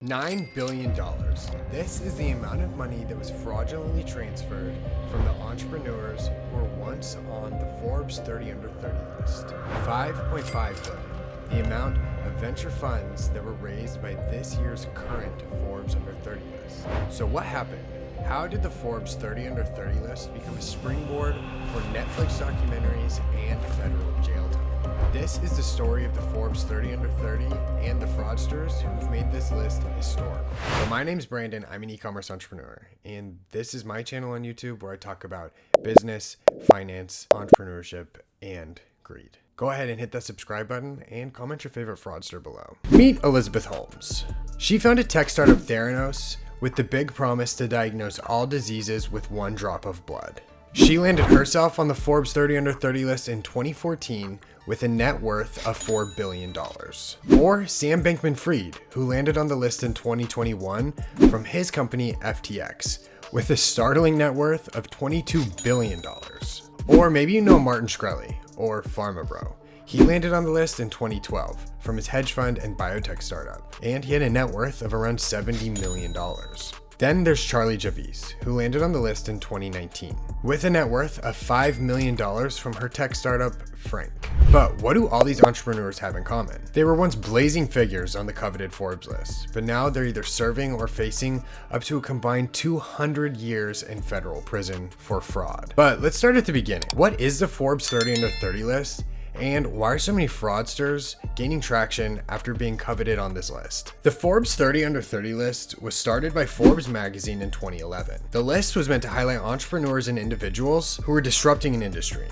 $9 billion. This is the amount of money that was fraudulently transferred from the entrepreneurs who were once on the Forbes 30 under 30 list. $5.5 billion, the amount of venture funds that were raised by this year's current Forbes under 30 list. So what happened? How did the Forbes 30 under 30 list become a springboard for Netflix documentaries and federal jail time? This is the story of the Forbes 30 under 30 and the fraudsters who've made this list historical. So my name's Brandon, I'm an e-commerce entrepreneur, and this is my channel on YouTube where I talk about business, finance, entrepreneurship, and greed. Go ahead and hit that subscribe button and comment your favorite fraudster below. Meet Elizabeth Holmes. She founded tech startup Theranos with the big promise to diagnose all diseases with one drop of blood. She landed herself on the Forbes 30 under 30 list in 2014 with a net worth of $4 billion. Or Sam Bankman-Fried, who landed on the list in 2021 from his company FTX with a startling net worth of $22 billion. Or maybe you know Martin Shkreli, or Pharma Bro. He landed on the list in 2012 from his hedge fund and biotech startup, and he had a net worth of around $70 million. Then there's Javice, who landed on the list in 2019 with a net worth of $5 million from her tech startup, Frank. But what do all these entrepreneurs have in common? They were once blazing figures on the coveted Forbes list, but now they're either serving or facing up to a combined 200 years in federal prison for fraud. But let's start at the beginning. What is the Forbes 30 under 30 list? And why are so many fraudsters gaining traction after being coveted on this list? The Forbes 30 under 30 list was started by Forbes magazine in 2011. The list was meant to highlight entrepreneurs and individuals who were disrupting an industry.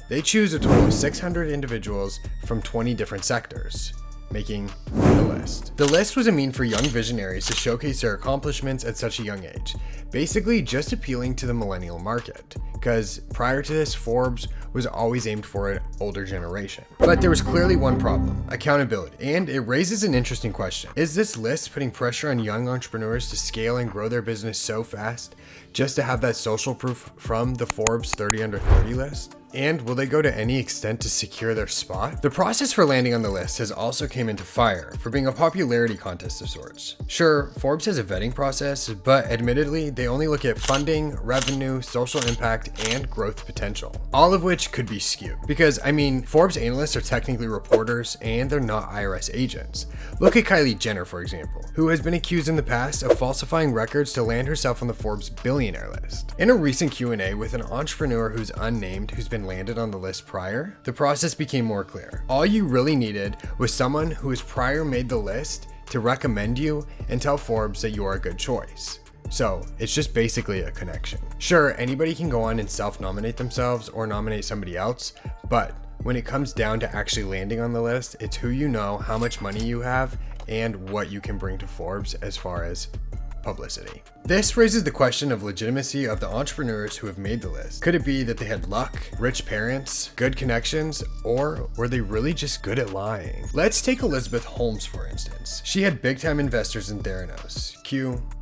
They choose a total of 600 individuals from 20 different sectors, making the list. The list was a mean for young visionaries to showcase their accomplishments at such a young age, basically just appealing to the millennial market, because prior to this, Forbes was always aimed for an older generation. But there was clearly one problem: accountability. And it raises an interesting question. Is this list putting pressure on young entrepreneurs to scale and grow their business so fast just to have that social proof from the Forbes 30 under 30 list? And will they go to any extent to secure their spot? The process for landing on the list has also came into fire for being a popularity contest of sorts. Sure, Forbes has a vetting process, but admittedly, they only look at funding, revenue, social impact, and growth potential, all of which could be skewed. Because, Forbes analysts are technically reporters and they're not IRS agents. Look at Kylie Jenner, for example, who has been accused in the past of falsifying records to land herself on the Forbes billionaire list. In a recent Q&A with an entrepreneur who's unnamed who's been landed on the list prior, the process became more clear. All you really needed was someone who has prior made the list to recommend you and tell Forbes that you are a good choice. So it's just basically a connection. Sure, anybody can go on and self-nominate themselves or nominate somebody else, but when it comes down to actually landing on the list, it's who you know, how much money you have, and what you can bring to Forbes as far as publicity. This raises the question of legitimacy of the entrepreneurs who have made the list. Could it be that they had luck, rich parents, good connections, or were they really just good at lying? Let's take Elizabeth Holmes, for instance. She had big-time investors in Theranos,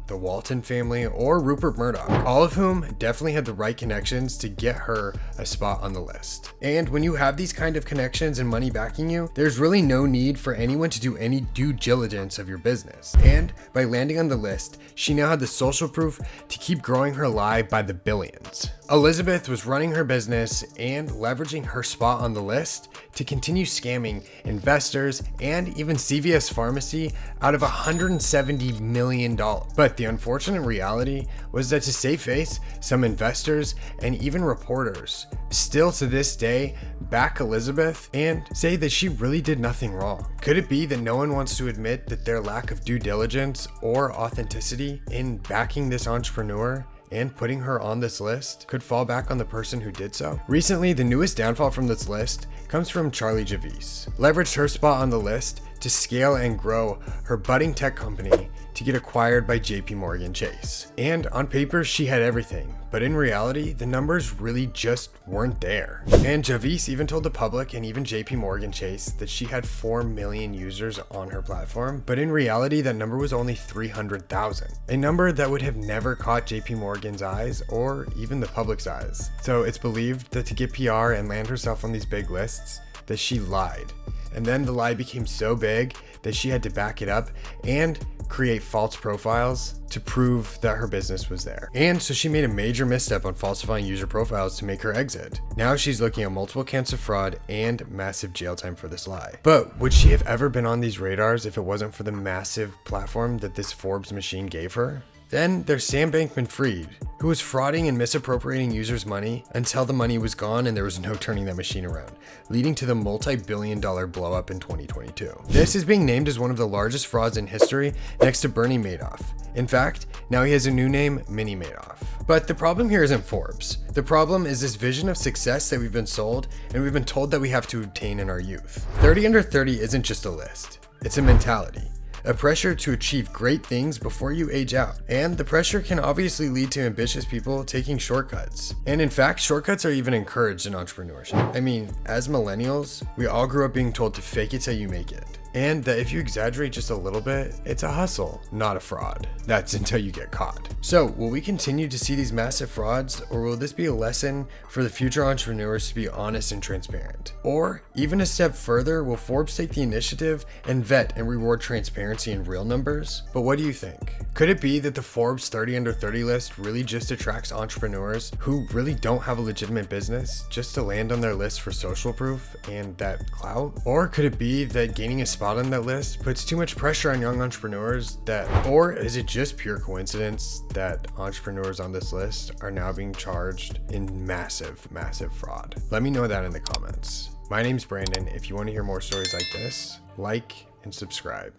the Walton family, or Rupert Murdoch, all of whom definitely had the right connections to get her a spot on the list. And when you have these kind of connections and money backing you, there's really no need for anyone to do any due diligence of your business. And by landing on the list, she now had the social proof to keep growing her lie by the billions. Elizabeth was running her business and leveraging her spot on the list to continue scamming investors and even CVS Pharmacy out of $170 million. But the unfortunate reality was that to save face, some investors and even reporters still to this day back Elizabeth and say that she really did nothing wrong. Could it be that no one wants to admit that their lack of due diligence or authenticity in backing this entrepreneur and putting her on this list could fall back on the person who did so? Recently, the newest downfall from this list comes from Javice. Leveraged her spot on the list to scale and grow her budding tech company to get acquired by JP Chase. And on paper, she had everything, but in reality, the numbers really just weren't there. And Javice even told the public and even JP Chase that she had 4 million users on her platform, but in reality, that number was only 300,000, a number that would have never caught JP Morgan's eyes or even the public's eyes. So it's believed that to get PR and land herself on these big lists, that she lied. And then the lie became so big that she had to back it up and create false profiles to prove that her business was there. And so she made a major misstep on falsifying user profiles to make her exit. Now she's looking at multiple counts of fraud and massive jail time for this lie. But would she have ever been on these radars if it wasn't for the massive platform that this Forbes machine gave her? Then there's Sam Bankman-Fried, who was frauding and misappropriating users' money until the money was gone and there was no turning that machine around, leading to the multi-billion-dollar blow-up in 2022. This is being named as one of the largest frauds in history next to Bernie Madoff. In fact, now he has a new name, Mini Madoff. But the problem here isn't Forbes. The problem is this vision of success that we've been sold and we've been told that we have to obtain in our youth. 30 under 30 isn't just a list, it's a mentality. A pressure to achieve great things before you age out. And the pressure can obviously lead to ambitious people taking shortcuts. And in fact, shortcuts are even encouraged in entrepreneurship. I mean, as millennials, we all grew up being told to fake it till you make it. And that if you exaggerate just a little bit, it's a hustle, not a fraud. That's until you get caught. So will we continue to see these massive frauds, or will this be a lesson for the future entrepreneurs to be honest and transparent? Or even a step further, will Forbes take the initiative and vet and reward transparency in real numbers? But what do you think? Could it be that the Forbes 30 under 30 list really just attracts entrepreneurs who really don't have a legitimate business just to land on their list for social proof and that clout? Or could it be that gaining a spot on that list puts too much pressure on young entrepreneurs or is it just pure coincidence that entrepreneurs on this list are now being charged in massive fraud? Let me know that in the comments. My name's Brandon. If you want to hear more stories like this, like and subscribe.